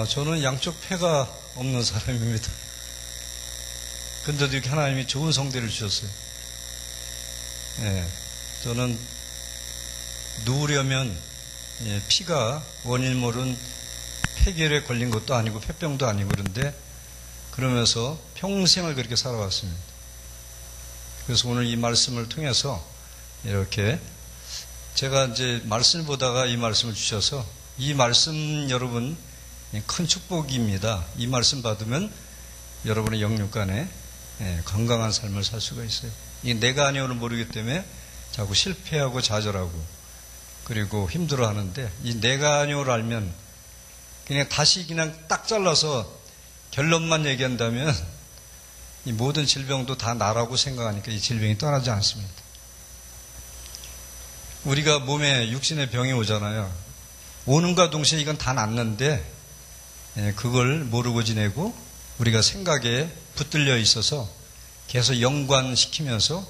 저는 양쪽 폐가 없는 사람입니다. 근데도 이렇게 하나님이 좋은 성대를 주셨어요. 저는 누우려면 피가 원인 모른 폐결에 걸린 것도 아니고 폐병도 아니고 그런데 그러면서 평생을 그렇게 살아왔습니다. 그래서 오늘 이 말씀을 통해서 이렇게 제가 이제 말씀을 보다가 이 말씀을 주셔서 이 말씀 여러분 큰 축복입니다. 이 말씀 받으면 여러분의 영육간에 건강한 삶을 살 수가 있어요. 이 내가 아니오는 모르기 때문에 자꾸 실패하고 좌절하고 그리고 힘들어하는데 이 내가 아니오를 알면 그냥 다시 그냥 딱 잘라서 결론만 얘기한다면 이 모든 질병도 다 나라고 생각하니까 이 질병이 떠나지 않습니다. 우리가 몸에 육신의 병이 오잖아요. 오는가 동시에 이건 다 낫는데 그걸 모르고 지내고 우리가 생각에 붙들려 있어서 계속 연관시키면서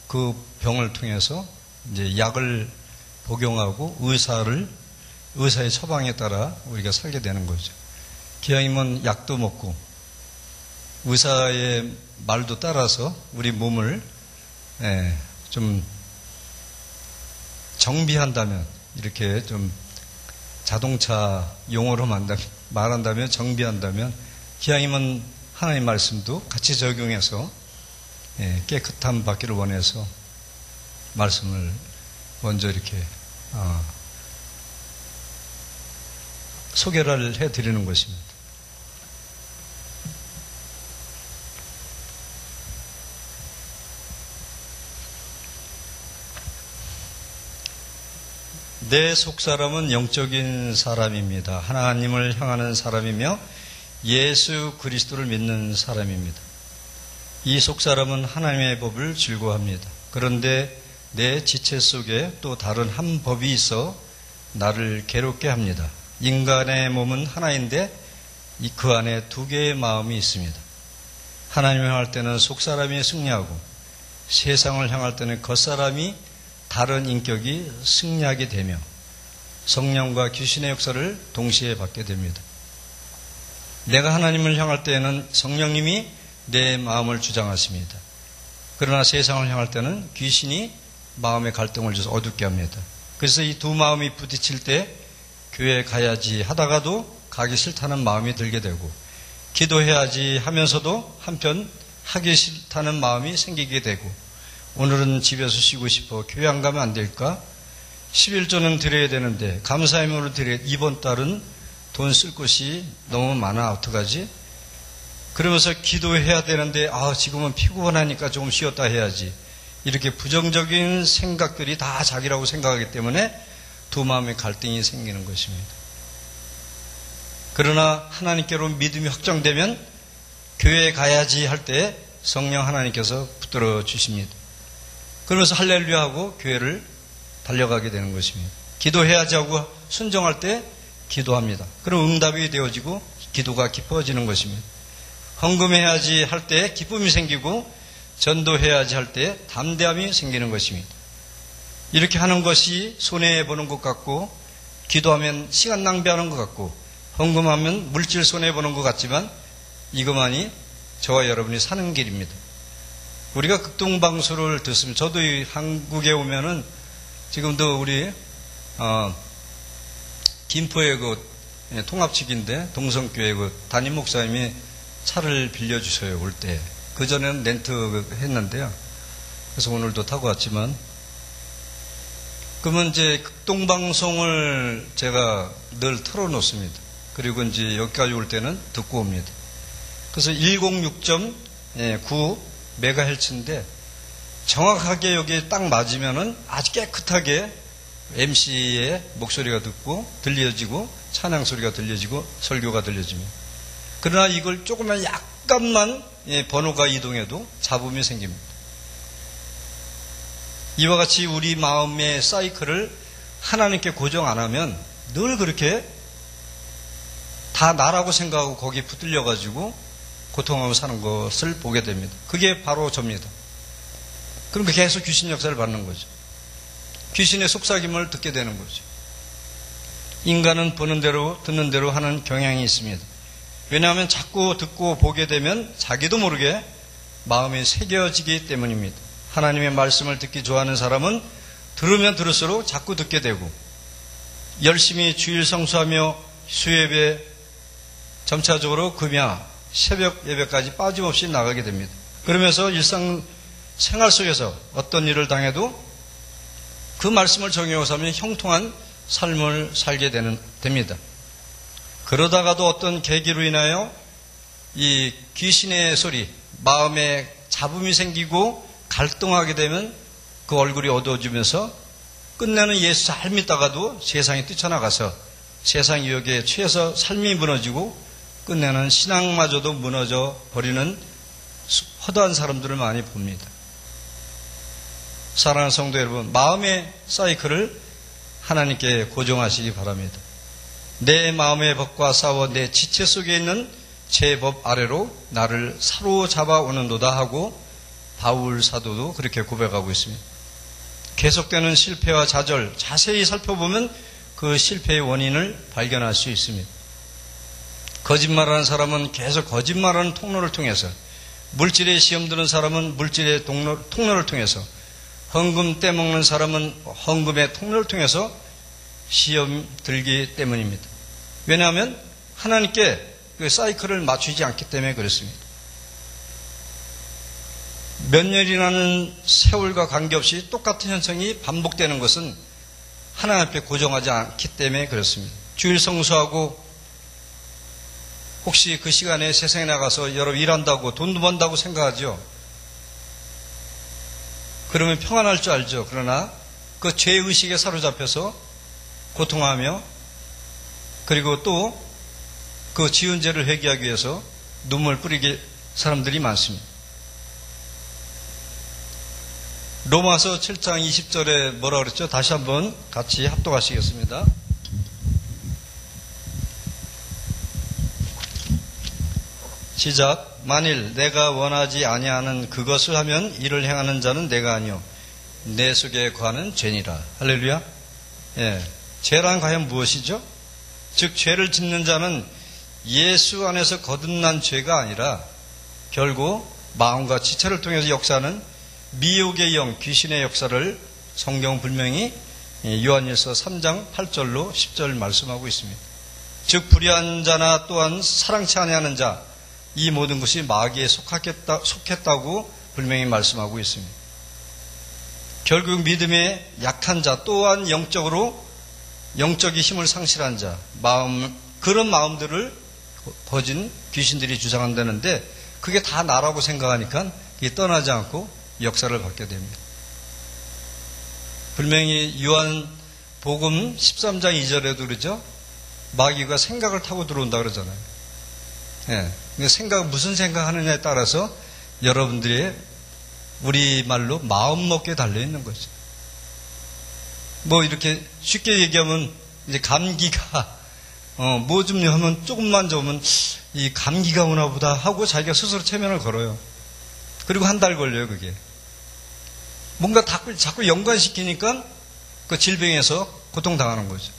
그 병을 통해서 이제 약을 복용하고 의사의 처방에 따라 우리가 살게 되는 거죠. 기왕이면 약도 먹고 의사의 말도 따라서 우리 몸을 좀 정비한다면 이렇게 좀 자동차 용어로 말한다면 정비한다면 기왕이면 하나님 말씀도 같이 적용해서 깨끗함 받기를 원해서 말씀을 먼저 이렇게 소개를 해드리는 것입니다. 내 속사람은 영적인 사람입니다. 하나님을 향하는 사람이며 예수 그리스도를 믿는 사람입니다. 이 속사람은 하나님의 법을 즐거워합니다. 그런데 내 지체 속에 또 다른 한 법이 있어 나를 괴롭게 합니다. 인간의 몸은 하나인데 그 안에 두 개의 마음이 있습니다. 하나님을 향할 때는 속사람이 승리하고 세상을 향할 때는 겉사람이 다른 인격이 승리하게 되며 성령과 귀신의 역사를 동시에 받게 됩니다. 내가 하나님을 향할 때에는 성령님이 내 마음을 주장하십니다. 그러나 세상을 향할 때는 귀신이 마음의 갈등을 줘서 어둡게 합니다. 그래서 이 두 마음이 부딪힐 때 교회 가야지 하다가도 가기 싫다는 마음이 들게 되고 기도해야지 하면서도 한편 하기 싫다는 마음이 생기게 되고 오늘은 집에서 쉬고 싶어 교회 안 가면 안 될까? 11조는 드려야 되는데 감사의문으로 드려야 이번 달은 돈 쓸 곳이 너무 많아 어떡하지? 그러면서 기도해야 되는데 지금은 피곤하니까 조금 쉬었다 해야지. 이렇게 부정적인 생각들이 다 자기라고 생각하기 때문에 두 마음의 갈등이 생기는 것입니다. 그러나 하나님께로 믿음이 확정되면 교회에 가야지 할 때 성령 하나님께서 붙들어 주십니다. 그러면서 할렐루야 하고 교회를 달려가게 되는 것입니다. 기도해야지 하고 순종할 때 기도합니다. 그럼 응답이 되어지고 기도가 깊어지는 것입니다. 헌금해야지 할 때 기쁨이 생기고 전도해야지 할 때 담대함이 생기는 것입니다. 이렇게 하는 것이 손해보는 것 같고 기도하면 시간 낭비하는 것 같고 헌금하면 물질 손해보는 것 같지만 이것만이 저와 여러분이 사는 길입니다. 우리가 극동방수를 듣습니다. 저도 한국에 오면은 지금도 우리 김포의 통합측인데 동성교회 담임 목사님이 차를 빌려주셔요. 올 때. 그전에는 렌트 했는데요. 그래서 오늘도 타고 왔지만 그러면 이제 극동방송을 제가 늘 틀어놓습니다. 그리고 이제 여기까지 올 때는 듣고 옵니다. 그래서 106.9 메가헬츠인데 정확하게 여기에 딱 맞으면은 아주 깨끗하게 MC의 목소리가 들려지고 찬양 소리가 들려지고 설교가 들려집니다. 그러나 이걸 조금만 약간만 번호가 이동해도 잡음이 생깁니다. 이와 같이 우리 마음의 사이클을 하나님께 고정 안 하면 늘 그렇게 다 나라고 생각하고 거기에 붙들려가지고 고통하고 사는 것을 보게 됩니다. 그게 바로 접니다. 그럼 계속 귀신 역사를 받는 거죠. 귀신의 속삭임을 듣게 되는 거죠. 인간은 보는 대로 듣는 대로 하는 경향이 있습니다. 왜냐하면 자꾸 듣고 보게 되면 자기도 모르게 마음에 새겨지기 때문입니다. 하나님의 말씀을 듣기 좋아하는 사람은 들으면 들을수록 자꾸 듣게 되고 열심히 주일 성수하며 수예배 점차적으로 금야 새벽 예배까지 빠짐없이 나가게 됩니다. 그러면서 일상 생활 속에서 어떤 일을 당해도 그 말씀을 적용하고 살면 형통한 삶을 살게 됩니다. 그러다가도 어떤 계기로 인하여 이 귀신의 소리, 마음에 잡음이 생기고 갈등하게 되면 그 얼굴이 어두워지면서 끝내는 예수 잘 믿다가도 세상에 뛰쳐나가서 세상 유혹에 취해서 삶이 무너지고 끝내는 신앙마저도 무너져 버리는 허다한 사람들을 많이 봅니다. 사랑하는 성도 여러분, 마음의 사이클을 하나님께 고정하시기 바랍니다. 내 마음의 법과 싸워 내 지체 속에 있는 제 법 아래로 나를 사로잡아 오는도다 하고 바울 사도도 그렇게 고백하고 있습니다. 계속되는 실패와 좌절 자세히 살펴보면 그 실패의 원인을 발견할 수 있습니다. 거짓말하는 사람은 계속 거짓말하는 통로를 통해서, 물질에 시험 드는 사람은 물질의 통로를 통해서, 헌금 떼먹는 사람은 헌금의 통로를 통해서 시험 들기 때문입니다. 왜냐하면 하나님께 그 사이클을 맞추지 않기 때문에 그렇습니다. 몇 년이라는 세월과 관계없이 똑같은 현상이 반복되는 것은 하나님 앞에 고정하지 않기 때문에 그렇습니다. 주일 성수하고 혹시 그 시간에 세상에 나가서 여러 일한다고 돈도 번다고 생각하죠. 그러면 평안할 줄 알죠. 그러나 그 죄의식에 사로잡혀서 고통하며 그리고 또 그 지은 죄를 회개하기 위해서 눈물 뿌리게 사람들이 많습니다. 로마서 7장 20절에 뭐라 그랬죠? 다시 한번 같이 합독하시겠습니다. 시작. 만일 내가 원하지 아니하는 그것을 하면 이를 행하는 자는 내가 아니요 내 속에 거하는 죄니라. 할렐루야. 예. 죄란 과연 무엇이죠? 즉 죄를 짓는 자는 예수 안에서 거듭난 죄가 아니라 결국 마음과 지체를 통해서 역사하는 미혹의 영, 귀신의 역사를 성경 분명히 요한일서 3장 8절로 10절 말씀하고 있습니다. 즉 불의한 자나 또한 사랑치 아니하는 자, 이 모든 것이 마귀에 속했다고 분명히 말씀하고 있습니다. 결국 믿음의 약한 자 또한 영적인 힘을 상실한 자, 그런 마음들을 거진 귀신들이 주장한다는데 그게 다 나라고 생각하니까 이게 떠나지 않고 역사를 갖게 됩니다. 분명히 요한복음 13장 2절에도 그러죠. 마귀가 생각을 타고 들어온다 그러잖아요. 예. 무슨 생각하느냐에 따라서 여러분들의 우리말로 마음먹기에 달려있는 거죠. 뭐 이렇게 쉽게 얘기하면 이제 감기가 뭐 좀 하면 조금만 좋으면 이 감기가 오나 보다 하고 자기가 스스로 체면을 걸어요. 그리고 한 달 걸려요, 그게. 뭔가 자꾸 연관시키니까 그 질병에서 고통당하는 거죠.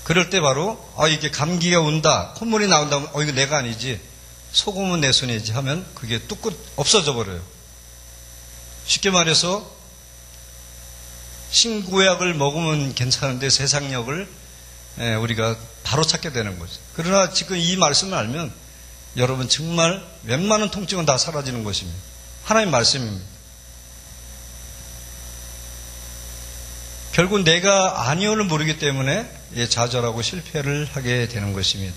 그럴 때 바로 이게 감기가 온다, 콧물이 나온다면 이거 내가 아니지, 소금은 내 손이지 하면 그게 뚝 없어져 버려요. 쉽게 말해서 신구약을 먹으면 괜찮은데 세상약을 우리가 바로 찾게 되는 거죠. 그러나 지금 이 말씀을 알면 여러분 정말 웬만한 통증은 다 사라지는 것입니다. 하나님 말씀입니다. 결국 내가 아니오를 모르기 때문에 좌절하고 실패를 하게 되는 것입니다.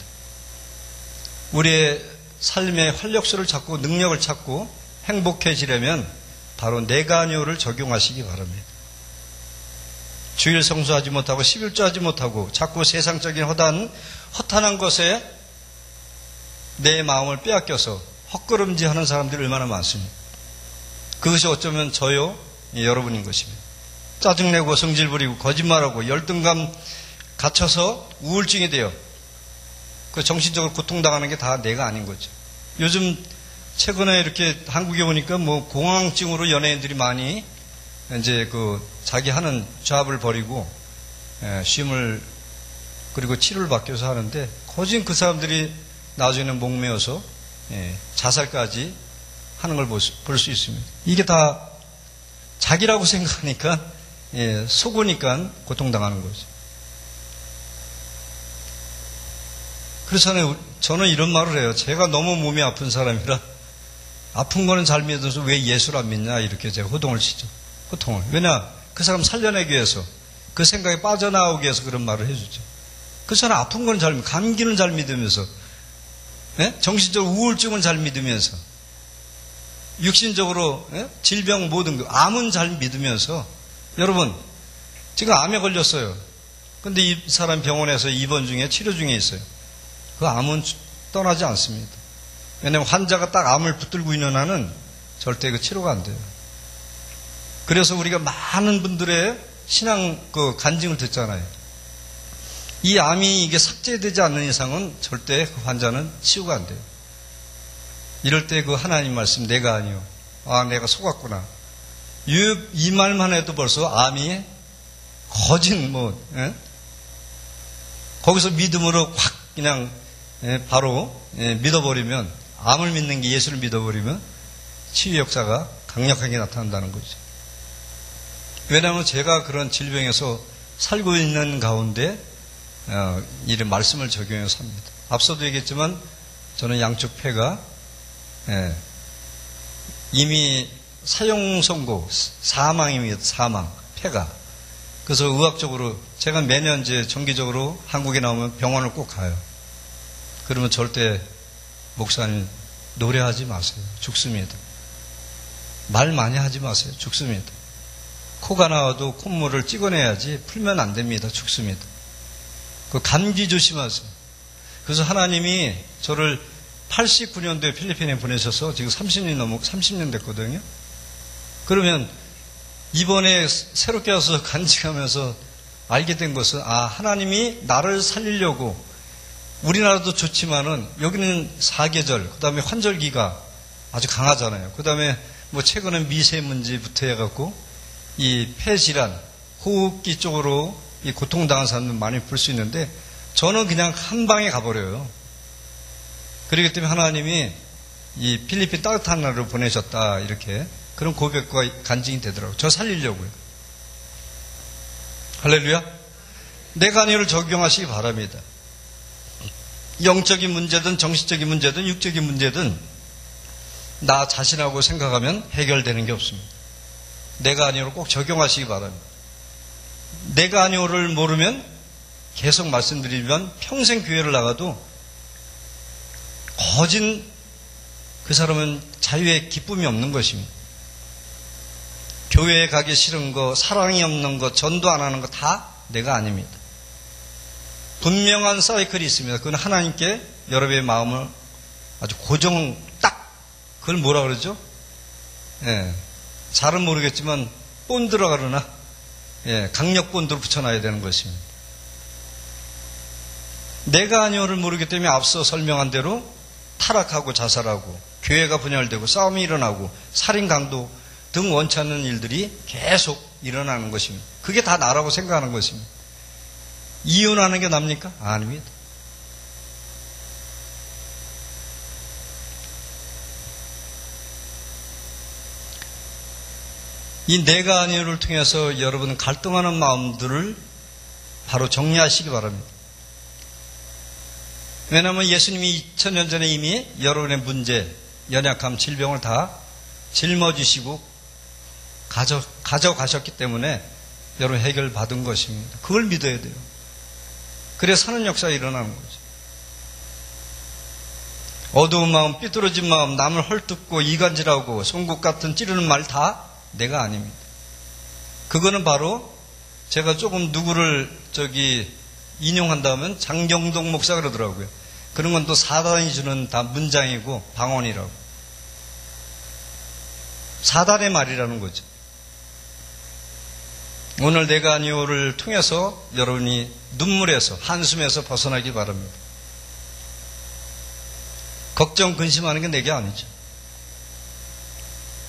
우리의 삶의 활력소를 찾고 능력을 찾고 행복해지려면 바로 내가 아니오를 적용하시기 바랍니다. 주일 성수하지 못하고 11조 하지 못하고 자꾸 세상적인 허탄한 것에 내 마음을 빼앗겨서 헛걸음질하는 사람들이 얼마나 많습니다. 그것이 어쩌면 저요, 여러분인 것입니다. 짜증내고 성질 부리고 거짓말하고 열등감 갇혀서 우울증이 돼요. 그 정신적으로 고통당하는 게 다 내가 아닌 거죠. 요즘 최근에 이렇게 한국에 오니까 뭐 공황증으로 연예인들이 많이 이제 그 자기 하는 잡을 버리고 쉼을 그리고 치료를 받기 위해서 하는데 거진 그 사람들이 나중에는 목매어서 자살까지 하는 걸 볼 수 있습니다. 이게 다 자기라고 생각하니까 속으니까 고통당하는 거죠. 그래서 저는 이런 말을 해요. 제가 너무 몸이 아픈 사람이라 아픈 거는 잘 믿어서 왜 예수를 안 믿냐 이렇게 제가 호동을 치죠. 호통을. 왜냐? 그 사람 살려내기 위해서 그 생각에 빠져나오기 위해서 그런 말을 해주죠. 그 사람 아픈 거는 잘 믿으면서 감기는 잘 믿으면서 정신적으로 우울증은 잘 믿으면서 육신적으로 질병 모든 거 암은 잘 믿으면서 여러분 지금 암에 걸렸어요. 근데 이 사람 병원에서 입원 중에 치료 중에 있어요. 그 암은 떠나지 않습니다. 왜냐하면 환자가 딱 암을 붙들고 있는 한은 절대 그 치료가 안 돼요. 그래서 우리가 많은 분들의 신앙 그 간증을 듣잖아요. 이 암이 이게 삭제되지 않는 이상은 절대 그 환자는 치유가 안 돼요. 이럴 때 그 하나님 말씀 내가 아니요. 아 내가 속았구나. 이 말만 해도 벌써 암이 거진 거기서 믿음으로 확 그냥 바로 믿어버리면 암을 믿는 게 예수를 믿어버리면 치유 역사가 강력하게 나타난다는 거죠. 왜냐하면 제가 그런 질병에서 살고 있는 가운데 이런 말씀을 적용해서 삽니다. 앞서도 얘기했지만 저는 양쪽 폐가 이미 사용 선고 사망입니다. 사망 폐가. 그래서 의학적으로 제가 매년 이제 정기적으로 한국에 나오면 병원을 꼭 가요. 그러면 절대 목사님 노래하지 마세요. 죽습니다. 말 많이 하지 마세요. 죽습니다. 코가 나와도 콧물을 찍어내야지 풀면 안 됩니다. 죽습니다. 그 감기 조심하세요. 그래서 하나님이 저를 89년도에 필리핀에 보내셔서 지금 30년 됐거든요. 그러면 이번에 새롭게 와서 간직하면서 알게 된 것은 하나님이 나를 살리려고 우리나라도 좋지만은 여기는 사계절, 그 다음에 환절기가 아주 강하잖아요. 그 다음에 최근에 미세먼지부터 해갖고 이 폐질환, 호흡기 쪽으로 이 고통당한 사람들 많이 볼 수 있는데 저는 그냥 한 방에 가버려요. 그렇기 때문에 하나님이 이 필리핀 따뜻한 나라로 보내셨다 이렇게 그런 고백과 간증이 되더라고요. 저 살리려고요. 할렐루야. 내가 아니오를 적용하시기 바랍니다. 영적인 문제든 정신적인 문제든 육적인 문제든 나 자신하고 생각하면 해결되는 게 없습니다. 내가 아니오를 꼭 적용하시기 바랍니다. 내가 아니오를 모르면 계속 말씀드리면 평생 교회를 나가도 거진 그 사람은 자유의 기쁨이 없는 것입니다. 교회에 가기 싫은 거, 사랑이 없는 거, 전도 안 하는 거 다 내가 아닙니다. 분명한 사이클이 있습니다. 그건 하나님께 여러분의 마음을 아주 고정 딱 그걸 뭐라 그러죠? 잘은 모르겠지만 본드라 그러나 강력 본드로 붙여놔야 되는 것입니다. 내가 아니오를 모르기 때문에 앞서 설명한 대로 타락하고 자살하고 교회가 분열되고 싸움이 일어나고 살인 강도 등 원치 않는 일들이 계속 일어나는 것입니다. 그게 다 나라고 생각하는 것입니다. 이혼하는 게 납니까? 아닙니다. 이 내가 아니오를 통해서 여러분 갈등하는 마음들을 바로 정리하시기 바랍니다. 왜냐하면 예수님이 2000년 전에 이미 여러분의 문제, 연약함, 질병을 다 짊어지시고 가져가셨기 때문에 여러분 해결받은 것입니다. 그걸 믿어야 돼요. 그래 사는 역사가 일어나는 거죠. 어두운 마음, 삐뚤어진 마음, 남을 헐뜯고 이간질하고 송곳 같은 찌르는 말 다 내가 아닙니다. 그거는 바로 제가 조금 누구를 인용한다면 장경동 목사 그러더라고요. 그런 건 또 사단이 주는 다 문장이고 방언이라고. 사단의 말이라는 거죠. 오늘 내가 아니오를 통해서 여러분이 눈물에서 한숨에서 벗어나기 바랍니다. 걱정 근심하는 게 내게 아니죠.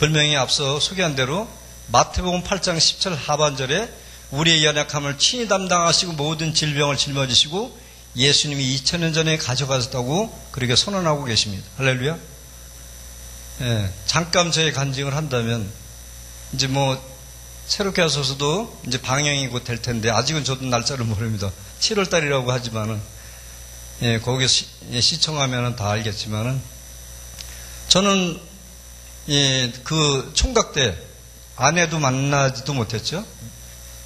분명히 앞서 소개한 대로 마태복음 8장 10절 하반절에 우리의 연약함을 친히 담당하시고 모든 질병을 짊어지시고 예수님이 2000년 전에 가져가셨다고 그렇게 선언하고 계십니다. 할렐루야. 예, 잠깐 저의 간증을 한다면 이제 새롭게 하셔서도 이제 방영이 곧 될 텐데 아직은 저도 날짜를 모릅니다. 7월 달이라고 하지만은 예, 거기에 시청하면은 다 알겠지만은 저는 예, 그 총각 때 아내도 만나지도 못했죠.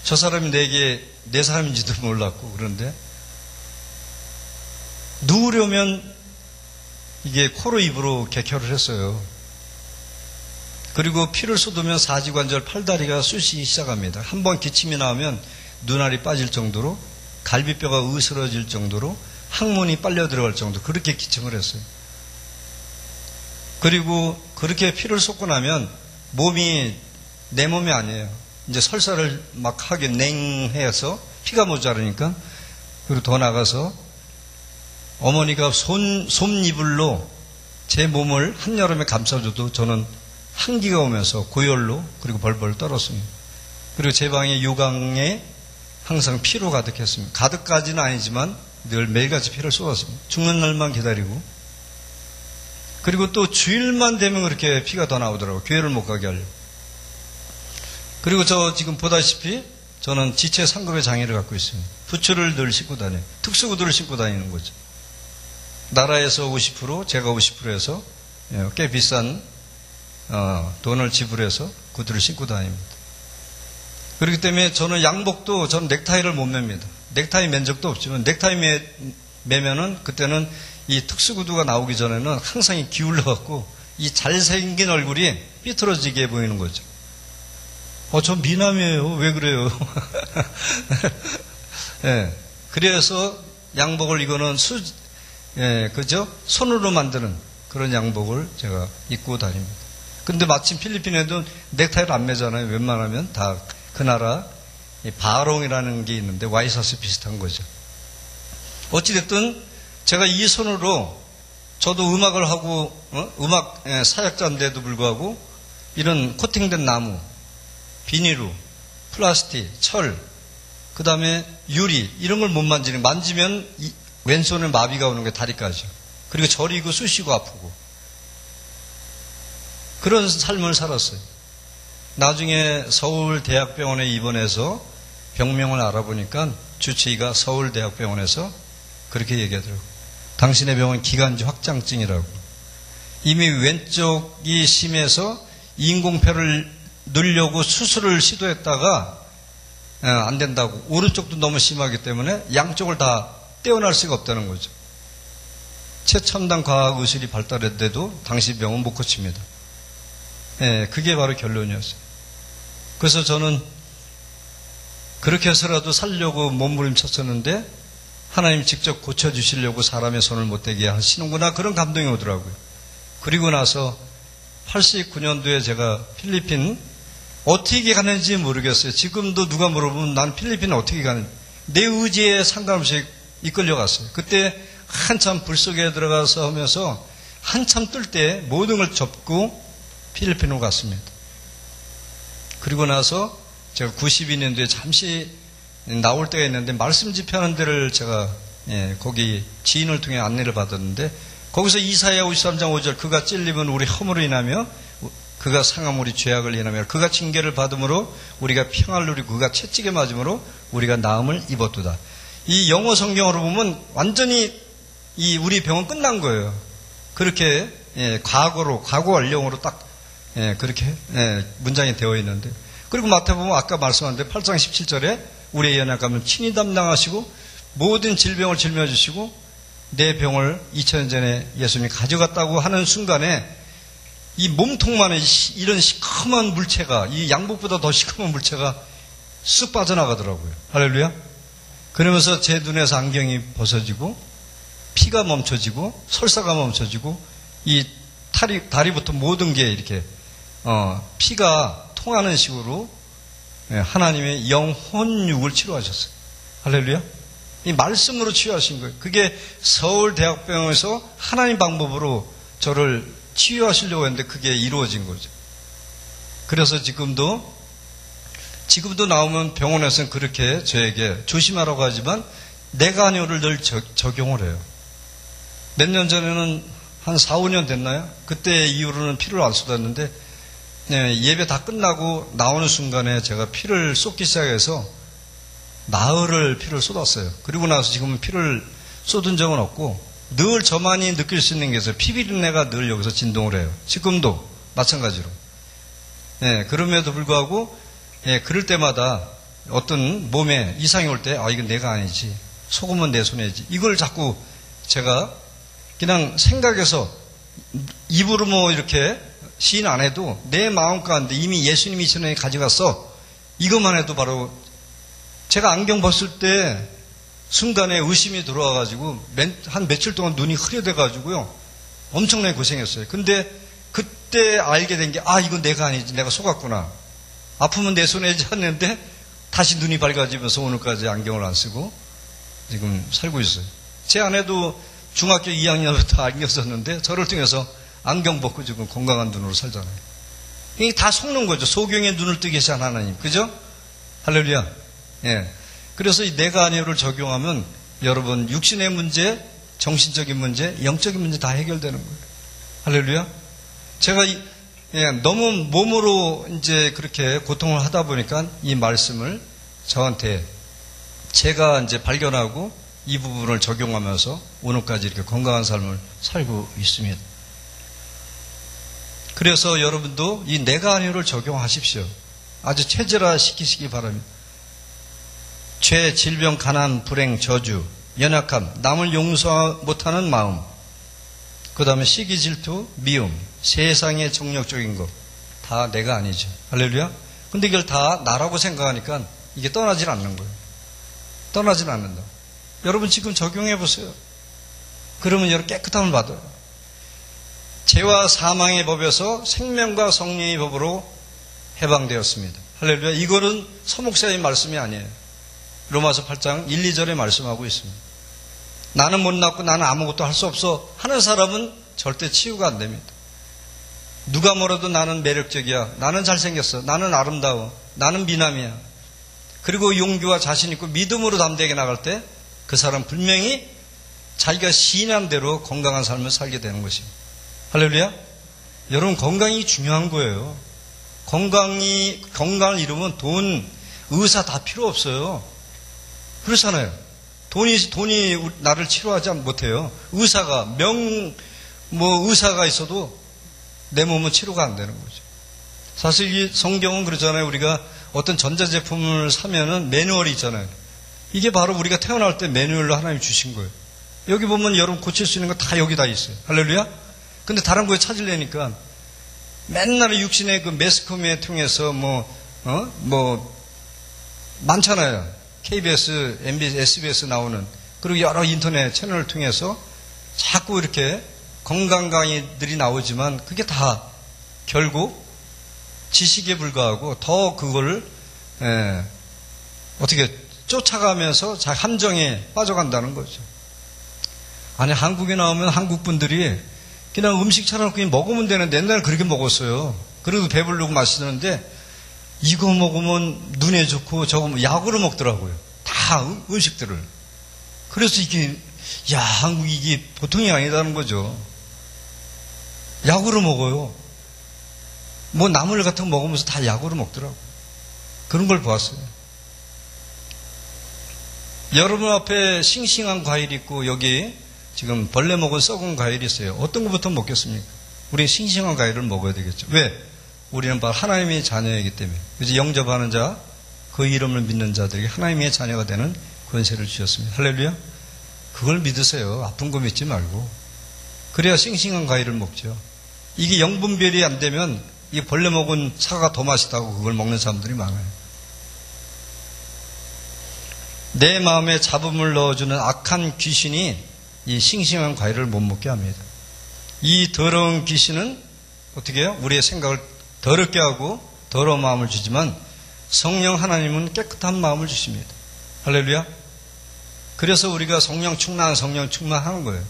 저 사람이 내 사람인지도 몰랐고 그런데 누우려면 이게 코로 입으로 개혈을 했어요. 그리고 피를 쏟으면 사지관절 팔다리가 쑤시기 시작합니다. 한번 기침이 나오면 눈알이 빠질 정도로 갈비뼈가 으스러질 정도로 항문이 빨려 들어갈 정도 그렇게 기침을 했어요. 그리고 그렇게 피를 쏟고 나면 몸이 내 몸이 아니에요. 이제 설사를 막 하게 냉해서 피가 모자르니까 그리고 더 나가서 어머니가 솜이불로 제 몸을 한여름에 감싸줘도 저는 한기가 오면서 고열로 그리고 벌벌 떨었습니다. 그리고 제 방에 요강에 항상 피로 가득했습니다. 가득까지는 아니지만 늘 매일같이 피를 쏟았습니다. 죽는 날만 기다리고 그리고 또 주일만 되면 그렇게 피가 더 나오더라고요. 교회를 못 가게 하려고. 그리고 저 지금 보다시피 저는 지체 상급의 장애를 갖고 있습니다. 부츠를 늘 신고 다녀요. 특수구두를 신고 다니는 거죠. 나라에서 50% 제가 50% 해서 꽤 비싼 돈을 지불해서 구두를 신고 다닙니다. 그렇기 때문에 저는 양복도 저는 넥타이를 못 맵니다. 넥타이 맨 적도 없지만 넥타이 매면은 그때는 이 특수구두가 나오기 전에는 항상 기울러갖고 이 잘생긴 얼굴이 삐뚤어지게 보이는 거죠. 저 미남이에요. 왜 그래요? 네, 그래서 양복을 이거는 그죠? 손으로 만드는 그런 양복을 제가 입고 다닙니다. 근데 마침 필리핀에도 넥타이를 안 매잖아요. 웬만하면 다 그 나라 바롱이라는 게 있는데 와이셔츠 비슷한 거죠. 어찌됐든 제가 이 손으로 저도 음악을 하고 음악 사역자인데도 불구하고 이런 코팅된 나무, 비닐로, 플라스틱, 철, 그 다음에 유리 이런 걸 못 만지면 왼손에 마비가 오는 게 다리까지. 그리고 저리고 쑤시고 아프고 그런 삶을 살았어요. 나중에 서울대학병원에 입원해서 병명을 알아보니까 주치의가 서울대학병원에서 그렇게 얘기하더라고요. 당신의 병은 기관지 확장증이라고. 이미 왼쪽이 심해서 인공폐를 넣으려고 수술을 시도했다가 안 된다고. 오른쪽도 너무 심하기 때문에 양쪽을 다 떼어날 수가 없다는 거죠. 최첨단 과학의술이 발달했는데도 당신 병은 못 고칩니다. 그게 바로 결론이었어요. 그래서 저는 그렇게 해서라도 살려고 몸부림쳤었는데 하나님 직접 고쳐주시려고 사람의 손을 못 대게 하시는구나 그런 감동이 오더라고요. 그리고 나서 89년도에 제가 필리핀 어떻게 가는지 모르겠어요. 지금도 누가 물어보면 난 필리핀 어떻게 가는지 내 의지에 상관없이 이끌려갔어요. 그때 한참 불 속에 들어가서 하면서 한참 뜰 때 모든 걸 접고 필리핀으로 갔습니다. 그리고 나서 제가 92년도에 잠시 나올 때가 있는데 말씀 집회하는 데를 제가 거기 지인을 통해 안내를 받았는데 거기서 이사야 53장 5절 그가 찔리면 우리 허물을 인하며 그가 상함 우리 죄악을 인하며 그가 징계를 받음으로 우리가 평안을 누리고 그가 채찍에 맞음으로 우리가 나음을 입었도다. 이 영어 성경으로 보면 완전히 이 우리 병은 끝난 거예요. 그렇게 과거 완령으로 딱 그렇게 문장이 되어 있는데 그리고 마태복음 아까 말씀한 데 8장 17절에 우리의 연약함을 친히 담당하시고 모든 질병을 짊어지시고 내 병을 2000년 전에 예수님이 가져갔다고 하는 순간에 이 몸통만에 이런 시커먼 물체가 이 양복보다 더 시커먼 물체가 쑥 빠져나가더라고요. 할렐루야. 그러면서 제 눈에서 안경이 벗어지고 피가 멈춰지고 설사가 멈춰지고 이 다리부터 모든 게 이렇게 피가 통하는 식으로 하나님의 영혼육을 치료하셨어요. 할렐루야. 이 말씀으로 치유하신 거예요. 그게 서울대학병원에서 하나님 방법으로 저를 치유하시려고 했는데 그게 이루어진 거죠. 그래서 지금도 지금도 나오면 병원에서는 그렇게 저에게 조심하라고 하지만 내간효를 늘 적용을 해요. 몇 년 전에는 한 4, 5년 됐나요? 그때 이후로는 피를 안 쏟았는데 예배 다 끝나고 나오는 순간에 제가 피를 쏟기 시작해서 나흘을 피를 쏟았어요. 그리고 나서 지금은 피를 쏟은 적은 없고 늘 저만이 느낄 수 있는 게 있어요. 피비린내가 늘 여기서 진동을 해요. 지금도 마찬가지로. 그럼에도 불구하고 그럴 때마다 어떤 몸에 이상이 올 때 이건 내가 아니지. 속으면 내 손해지. 이걸 자꾸 제가 그냥 생각해서 입으로 뭐 이렇게 시인 안 해도 내 마음 가운데 이미 예수님이 전에 가져갔어. 이것만 해도 바로 제가 안경 벗을 때 순간에 의심이 들어와가지고 한 며칠 동안 눈이 흐려돼가지고요. 엄청나게 고생했어요. 근데 그때 알게 된 게 이건 내가 아니지. 내가 속았구나. 아프면 내 손해지 않는데 다시 눈이 밝아지면서 오늘까지 안경을 안 쓰고 지금 살고 있어요. 제 아내도 중학교 2학년부터 안경 썼는데 저를 통해서 안경 벗고 지금 건강한 눈으로 살잖아요. 이게 다 속는 거죠. 소경의 눈을 뜨게 하신 하나님. 그죠? 할렐루야. 그래서 이 내가 아니요를 적용하면 여러분 육신의 문제, 정신적인 문제, 영적인 문제 다 해결되는 거예요. 할렐루야. 제가 너무 몸으로 이제 그렇게 고통을 하다 보니까 이 말씀을 저한테 제가 이제 발견하고 이 부분을 적용하면서 오늘까지 이렇게 건강한 삶을 살고 있습니다. 그래서 여러분도 이 내가 아니요를 적용하십시오. 아주 체질화 시키시기 바랍니다. 죄, 질병, 가난, 불행, 저주, 연약함, 남을 용서 못하는 마음, 그 다음에 시기, 질투, 미움, 세상의 정력적인 것, 다 내가 아니죠. 할렐루야. 근데 이걸 다 나라고 생각하니까 이게 떠나질 않는 거예요. 떠나질 않는다. 여러분 지금 적용해 보세요. 그러면 여러분 깨끗함을 받아요. 죄와 사망의 법에서 생명과 성령의 법으로 해방되었습니다. 할렐루야. 이거는 서목사의 말씀이 아니에요. 로마서 8장 1, 2절에 말씀하고 있습니다. 나는 못났고 나는 아무것도 할 수 없어 하는 사람은 절대 치유가 안 됩니다. 누가 뭐라도 나는 매력적이야. 나는 잘생겼어. 나는 아름다워. 나는 미남이야. 그리고 용기와 자신 있고 믿음으로 담대하게 나갈 때 그 사람 분명히 자기가 시인한 대로 건강한 삶을 살게 되는 것입니다. 할렐루야. 여러분 건강이 중요한 거예요. 건강을 이루면 돈, 의사 다 필요 없어요. 그렇잖아요. 돈이 나를 치료하지 못해요. 의사가 의사가 있어도 내 몸은 치료가 안 되는 거죠. 사실 이 성경은 그러잖아요. 우리가 어떤 전자제품을 사면은 매뉴얼이 있잖아요. 이게 바로 우리가 태어날 때 매뉴얼로 하나님 주신 거예요. 여기 보면 여러분 고칠 수 있는 거 다 여기 다 있어요. 할렐루야. 근데 다른 거에 찾으려니까 맨날 육신의 그 매스컴에 통해서 많잖아요. KBS, MBC, SBS 나오는 그리고 여러 인터넷 채널을 통해서 자꾸 이렇게 건강 강의들이 나오지만 그게 다 결국 지식에 불과하고 더 그거를 어떻게 쫓아가면서 자기 함정에 빠져간다는 거죠. 아니 한국에 나오면 한국 분들이 그냥 음식 차려놓고 먹으면 되는데 옛날에 그렇게 먹었어요. 그래도 배부르고 맛있는데 이거 먹으면 눈에 좋고 저거 약으로 먹더라고요. 다 음식들을. 그래서 한국이 이게 보통이 아니다는 거죠. 약으로 먹어요. 나물 같은 거 먹으면서 다 약으로 먹더라고요. 그런 걸 보았어요. 여러분 앞에 싱싱한 과일이 있고 여기 지금 벌레 먹은 썩은 과일이 있어요. 어떤 것부터 먹겠습니까? 우리는 싱싱한 과일을 먹어야 되겠죠. 왜? 우리는 바로 하나님의 자녀이기 때문에. 그래서 영접하는 자, 그 이름을 믿는 자들에게 하나님의 자녀가 되는 권세를 주셨습니다. 할렐루야. 그걸 믿으세요. 아픈 거 믿지 말고. 그래야 싱싱한 과일을 먹죠. 이게 영분별이 안 되면 이 벌레 먹은 사과가 더 맛있다고 그걸 먹는 사람들이 많아요. 내 마음에 잡음을 넣어주는 악한 귀신이 이 싱싱한 과일을 못 먹게 합니다. 이 더러운 귀신은 어떻게 해요? 우리의 생각을 더럽게 하고 더러운 마음을 주지만 성령 하나님은 깨끗한 마음을 주십니다. 할렐루야. 그래서 우리가 성령 충만하는 거예요.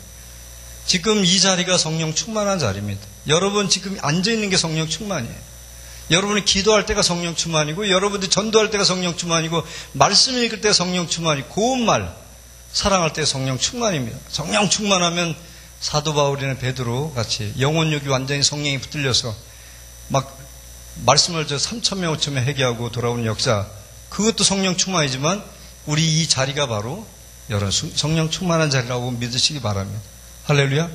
지금 이 자리가 성령 충만한 자리입니다. 여러분 지금 앉아있는 게 성령 충만이에요. 여러분이 기도할 때가 성령 충만이고, 여러분들이 전도할 때가 성령 충만이고, 말씀 읽을 때 성령 충만이고, 고운 말, 사랑할 때 성령 충만입니다. 성령 충만하면 사도 바울이나 베드로 같이 영혼력이 완전히 성령이 붙들려서 막 말씀을 3,000명, 5,000명 회개하고 돌아오는 역사, 그것도 성령 충만이지만 우리 이 자리가 바로 여러 성령 충만한 자리라고 믿으시기 바랍니다. 할렐루야.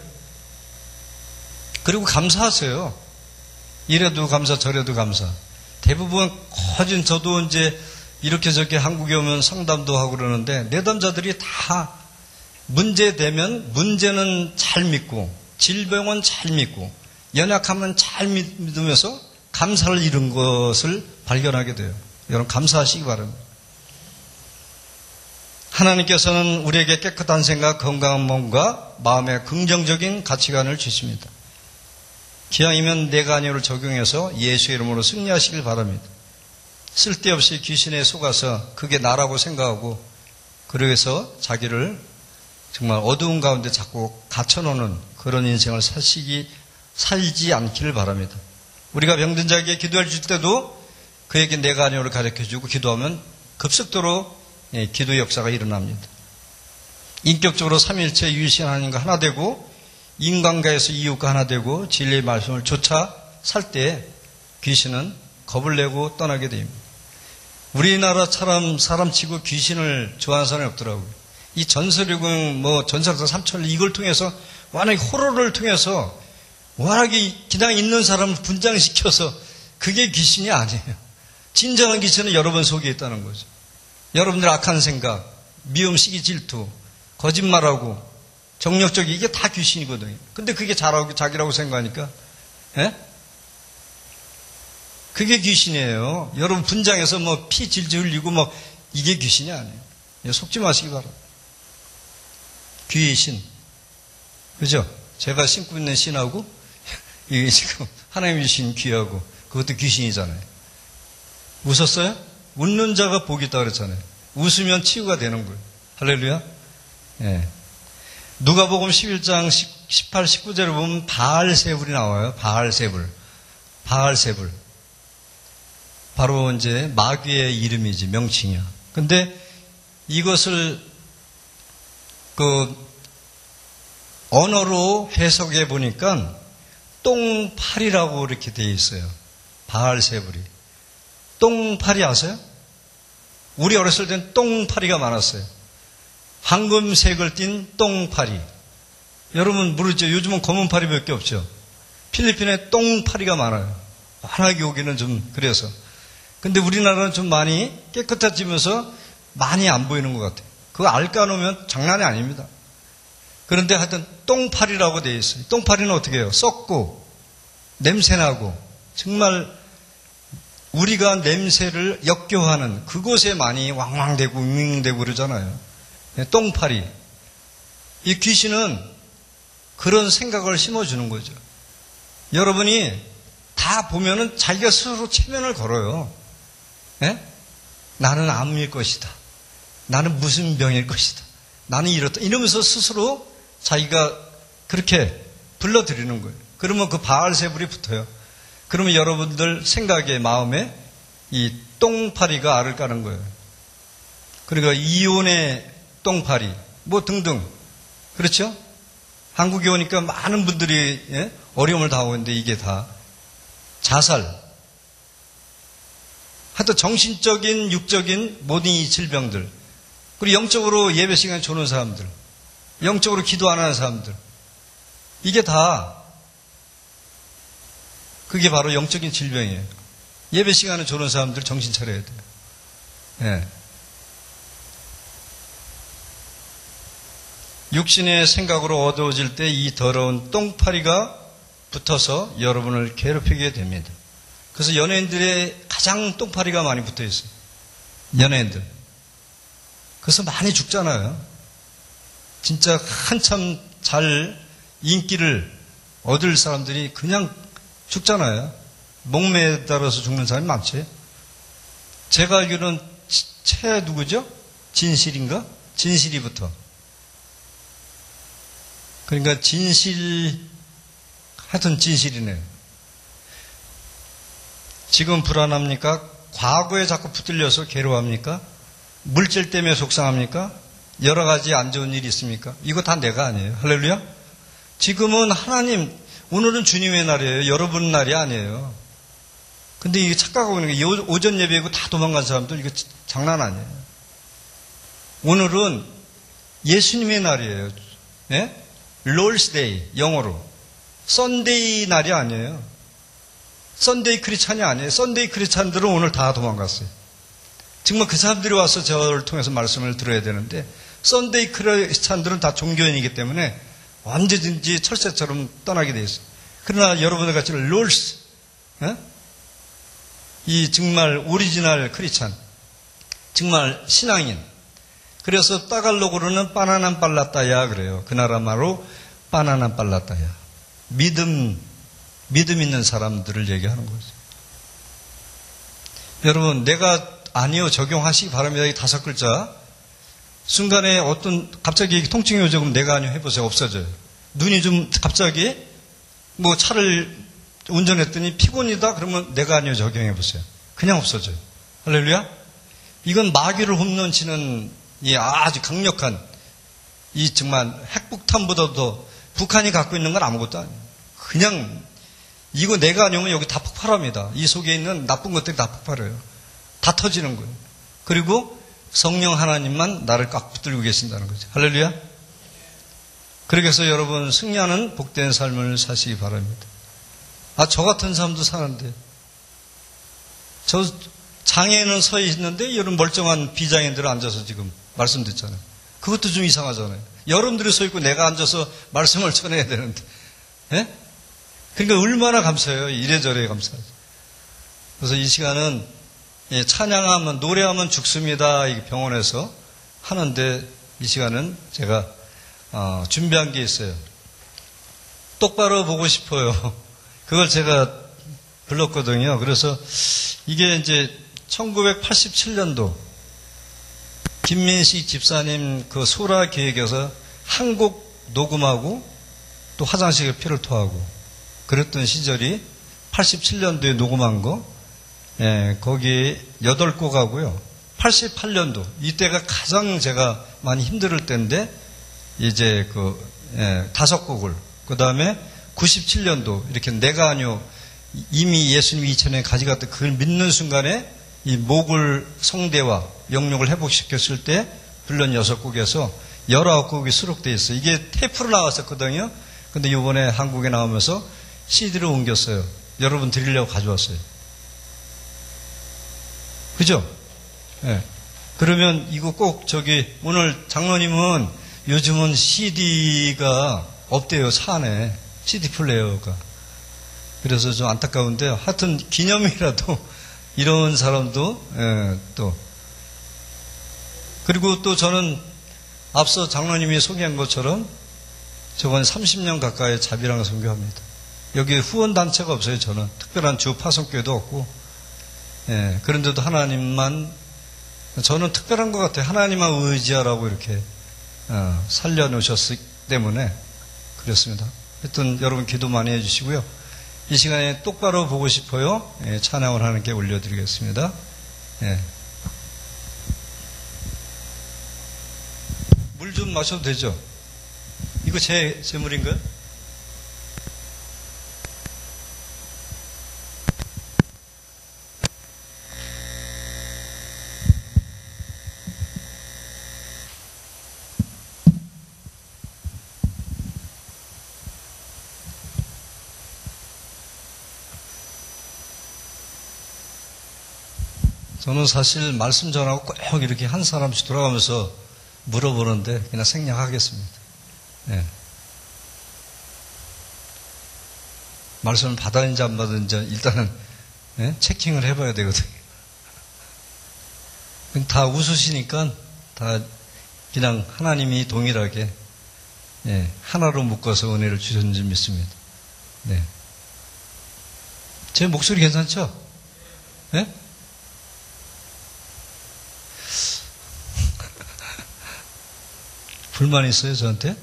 그리고 감사하세요. 이래도 감사, 저래도 감사. 대부분 거진 저도 이제 이렇게 저렇게 한국에 오면 상담도 하고 그러는데, 내담자들이 다 문제되면 문제는 잘 믿고, 질병은 잘 믿고, 연약하면 잘 믿으면서 감사를 이룬 것을 발견하게 돼요. 여러분 감사하시기 바랍니다. 하나님께서는 우리에게 깨끗한 생각, 건강한 몸과 마음의 긍정적인 가치관을 주십니다. 기왕이면 내가니오를 적용해서 예수의 이름으로 승리하시길 바랍니다. 쓸데없이 귀신에 속아서 그게 나라고 생각하고, 그래서 자기를 정말 어두운 가운데 자꾸 갇혀놓는 그런 인생을 살지 않기를 바랍니다. 우리가 병든 자에게 기도해 줄 때도 그에게 내가니오를 가르쳐주고 기도하면 급속도로 기도 역사가 일어납니다. 인격적으로 삼위일체 유일신 하나님과 하나 되고, 인간과에서 이웃과 하나 되고, 진리의 말씀을 쫓아 살 때 귀신은 겁을 내고 떠나게 됩니다. 우리나라처럼 사람치고 귀신을 좋아하는 사람이 없더라고요. 이 전설이고 전설에서 삼천리 이걸 통해서 워낙에 호러를 통해서 워낙에 그냥 있는 사람을 분장시켜서, 그게 귀신이 아니에요. 진정한 귀신은 여러분 속에 있다는 거죠. 여러분들 악한 생각, 미움, 시기, 질투, 거짓말하고 정력적이, 이게 다 귀신이거든요. 근데 그게 자기라고 생각하니까, 그게 귀신이에요. 여러분 분장해서 피 질질 흘리고 이게 귀신이 아니에요. 속지 마시기 바랍니다. 귀신. 그죠? 제가 신고 있는 신하고, 이게 지금 하나님이 주신 귀하고, 그것도 귀신이잖아요. 웃었어요? 웃는 자가 복이 있다고 그랬잖아요. 웃으면 치유가 되는 거예요. 할렐루야. 예. 누가복음 11장 18, 19절을 보면 바알세불이 나와요. 바알세불. 바로 이제 마귀의 이름이지, 명칭이야. 근데 이것을 언어로 해석해 보니까 똥파리라고 이렇게 되어 있어요. 바알세불이. 똥파리 아세요? 우리 어렸을 땐 똥파리가 많았어요. 황금색을 띤 똥파리. 여러분 모르죠? 요즘은 검은 파리밖에 없죠. 필리핀에 똥파리가 많아요. 워낙 여기는 좀 그래서. 근데 우리나라는 좀 많이 깨끗해지면서 많이 안 보이는 것 같아요. 그거 알까 놓으면 장난이 아닙니다. 그런데 하여튼 똥파리라고 되어 있어요. 똥파리는 어떻게 해요? 썩고 냄새나고 정말 우리가 냄새를 역겨워하는 그곳에 많이 왕왕대고 윙윙대고 그러잖아요. 똥파리. 이 귀신은 그런 생각을 심어주는 거죠. 여러분이 다 보면은 자기가 스스로 체면을 걸어요. 나는 암일 것이다. 나는 무슨 병일 것이다. 나는 이렇다. 이러면서 스스로 자기가 그렇게 불러들이는 거예요. 그러면 그 바알세불이 붙어요. 그러면 여러분들 생각에, 마음에 이 똥파리가 알을 까는 거예요. 그러니까 이혼의 똥파리, 등등. 그렇죠? 한국에 오니까 많은 분들이 어려움을 당하고 있는데 이게 다 자살. 하여튼 정신적인, 육적인 모든 이 질병들. 그리고 영적으로 예배 시간에 조는 사람들. 영적으로 기도 안 하는 사람들. 이게 다 그게 바로 영적인 질병이에요. 예배 시간에 조는 사람들 정신 차려야 돼요. 예. 육신의 생각으로 어두워질 때 이 더러운 똥파리가 붙어서 여러분을 괴롭히게 됩니다. 그래서 연예인들의 가장 똥파리가 많이 붙어 있어요. 연예인들. 그래서 많이 죽잖아요. 진짜 한참 잘 인기를 얻을 사람들이 그냥 죽잖아요. 목매달아서 죽는 사람이 많지. 제가 알기로는 최 누구죠? 진실인가? 진실이부터. 그러니까 하여튼 진실이네요. 지금 불안합니까? 과거에 자꾸 붙들려서 괴로워합니까? 물질 때문에 속상합니까? 여러 가지 안 좋은 일이 있습니까? 이거 다 내가 아니에요. 할렐루야? 지금은 하나님, 오늘은 주님의 날이에요. 여러분 날이 아니에요. 근데 이게 착각하고 있는 게 오전 예배고 다 도망간 사람들 이거 장난 아니에요. 오늘은 예수님의 날이에요. 예? Lord's Day, 영어로. 썬데이 날이 아니에요. 썬데이 크리스찬이 아니에요. 썬데이 크리스찬들은 오늘 다 도망갔어요. 정말 그 사람들이 와서 저를 통해서 말씀을 들어야 되는데 썬데이 크리스찬들은 다 종교인이기 때문에 언제든지 철새처럼 떠나게 돼 있어요. 그러나 여러분들 같이 롤스, 이 정말 오리지널 크리스찬, 정말 신앙인. 그래서 따갈로그로는 바나난 빨랐다야 그래요. 그 나라 말로 바나난 빨랐다야. 믿음 있는 사람들을 얘기하는 거죠. 여러분, 내가 아니요 적용하시기 바랍니다. 이 5글자. 순간에 갑자기 통증이 오죠. 그럼 내가 아니요 해보세요. 없어져요. 눈이 좀 갑자기 차를 운전했더니 피곤이다. 그러면 내가 아니요 적용해보세요. 그냥 없어져요. 할렐루야? 이건 마귀를 홈런치는 이 아주 강력한 이 정말 핵폭탄보다도 북한이 갖고 있는 건 아무것도 아니에요. 그냥 이거 내가 아니면 여기 다 폭발합니다. 이 속에 있는 나쁜 것들이 다 폭발해요. 다 터지는 거예요. 그리고 성령 하나님만 나를 꽉 붙들고 계신다는 거죠. 할렐루야. 그래서 여러분 승리하는 복된 삶을 사시기 바랍니다. 저 같은 사람도 사는데 저 장애인은 서 있는데 여러분 멀쩡한 비장애인들 앉아서 지금 말씀 듣잖아요. 그것도 좀 이상하잖아요. 여러분들이 서 있고 내가 앉아서 말씀을 전해야 되는데. 예? 그러니까 얼마나 감사해요. 이래저래 감사하죠. 그래서 이 시간은 찬양하면 노래하면 죽습니다. 병원에서 하는데 이 시간은 제가 준비한 게 있어요. 똑바로 보고 싶어요. 그걸 제가 불렀거든요. 그래서 이게 이제 1987년도 김민식 집사님 그 소라 계획에서 한 곡 녹음하고 또 화장실에 피를 토하고 그랬던 시절이 87년도에 녹음한 거, 거기 8곡 하고요. 88년도, 이때가 가장 제가 많이 힘들 때인데, 이제 5곡을, 그 다음에 97년도, 이렇게 내가 아니요, 이미 예수님이 2000년에 가져갔던 그걸 믿는 순간에 이 목을 성대와 영역을 회복시켰을 때 불른 6곡에서 19곡이 수록되어 있어요. 이게 테이프로 나왔었거든요. 근데 이번에 한국에 나오면서 CD로 옮겼어요. 여러분 드리려고 가져왔어요. 그죠? 네. 그러면 이거 꼭 오늘 장로님은 요즘은 CD가 없대요. 차 안에. CD 플레이어가. 그래서 좀 안타까운데 하여튼 기념이라도 이런 사람도 또 그리고 또 저는 앞서 장로님이 소개한 것처럼 저건 30년 가까이 자비랑 선교합니다. 여기 후원단체가 없어요. 저는 특별한 주 파송교회도 없고 그런데도 하나님만 저는 특별한 것 같아요. 하나님만 의지하라고 이렇게 살려놓으셨기 때문에 그렇습니다. 하여튼 여러분 기도 많이 해주시고요. 이 시간에 똑바로 보고 싶어요. 찬양을 하나님께 올려드리겠습니다. 물 좀 마셔도 되죠? 이거 제 물인가요? 저는 사실 말씀 전하고 꼭 이렇게 한 사람씩 돌아가면서 물어보는데 그냥 생략하겠습니다. 말씀을 받았는지 안 받았는지 일단은 체킹을 해봐야 되거든요. 다 웃으시니까 다 그냥 하나님이 동일하게 하나로 묶어서 은혜를 주셨는지 믿습니다. 제 목소리 괜찮죠? 불만 있어요, 저한테?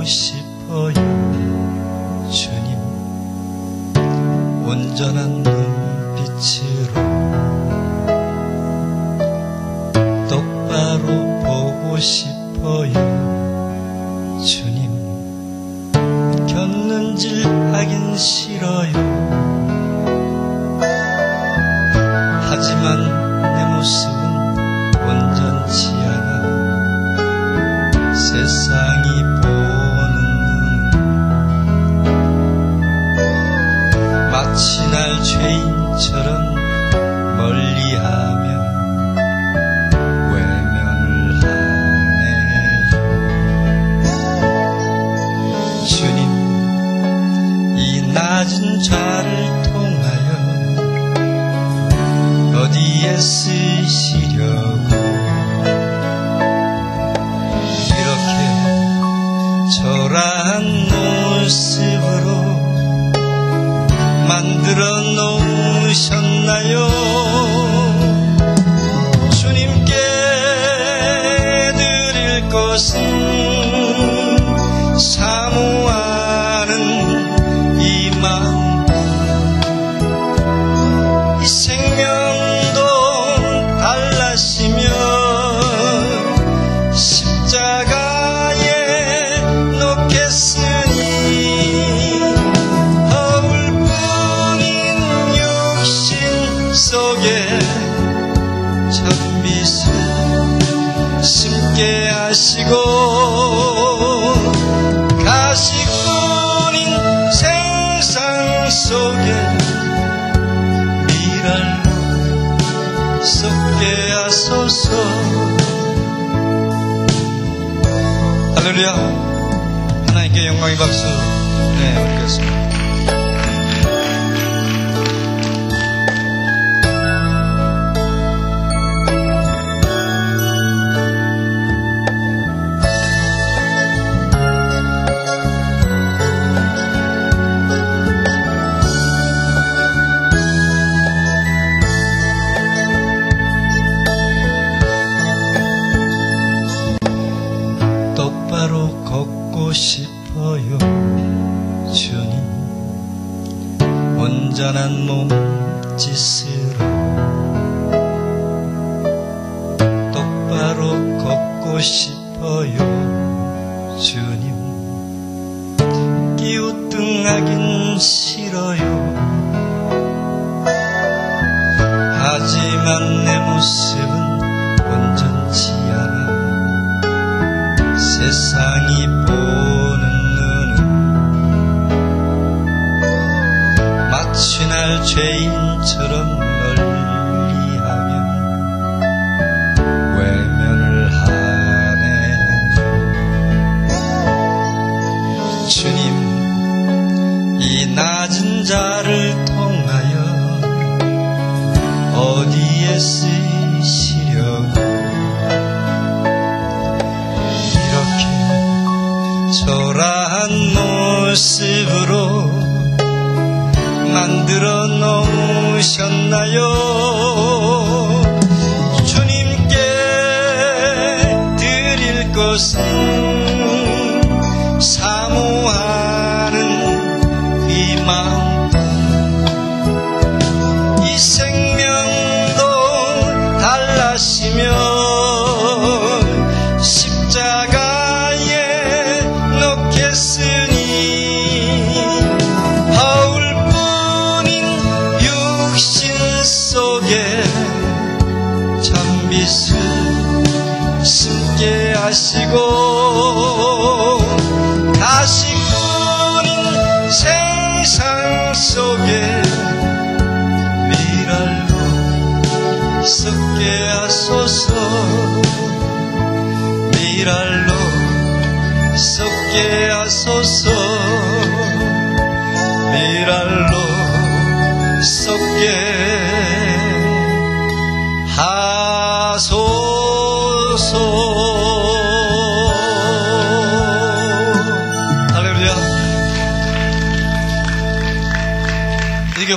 싶어요. 주님, 온전한 눈빛으로 똑바로 보고 싶어요. 주님, 곁눈질 하긴 싫어요. 하지만 내 모습은 온전치 않아. 세상이 보는 눈, 마치 날 죄인처럼 멀리하며 외면을 하네요. 주님, 이 낮은 자를 통하여 어디에 쓰시려고 이렇게 초라한 모습으로 만들어 놓으셨나요? 주님께 드릴 것은 사모하는 이 마음, 이 생명도 달라시며 십자가에 놓겠으니 허울뿐인 육신 속에 찬빛을 심게 하시고 가시꾼인 세상 속에 미랄로 썩게 하소서. 할렐루야. 하나님께 영광의 박수 올리겠습니다. 똑바로 걷고 싶어요. 주님, 온전한 몸짓으로 똑바로 걷고 싶어요. 주님, 기우뚱하긴 싫어요. 하지만 내 모습은 온전치 않아. 세상이 보는 눈은 마치 날 죄인처럼 멀리하며 외면을 하네요. 주님, 이 낮은 자를 통하여 어디에 쓰시려고 초라한 모습으로 만들어 놓으셨나요? 주님께 드릴 것은 사모하는 이 마음, 이 생명도 달라시며 십자가에 놓겠으니 허울뿐인 육신 속에 찬빛을 심게 하시고 가시꾼인 세상 속에 미랄로 썩게 하소서. 미랄로 썩게 하소서. 미랄로 썩게 하소서. 할렐루야. 이게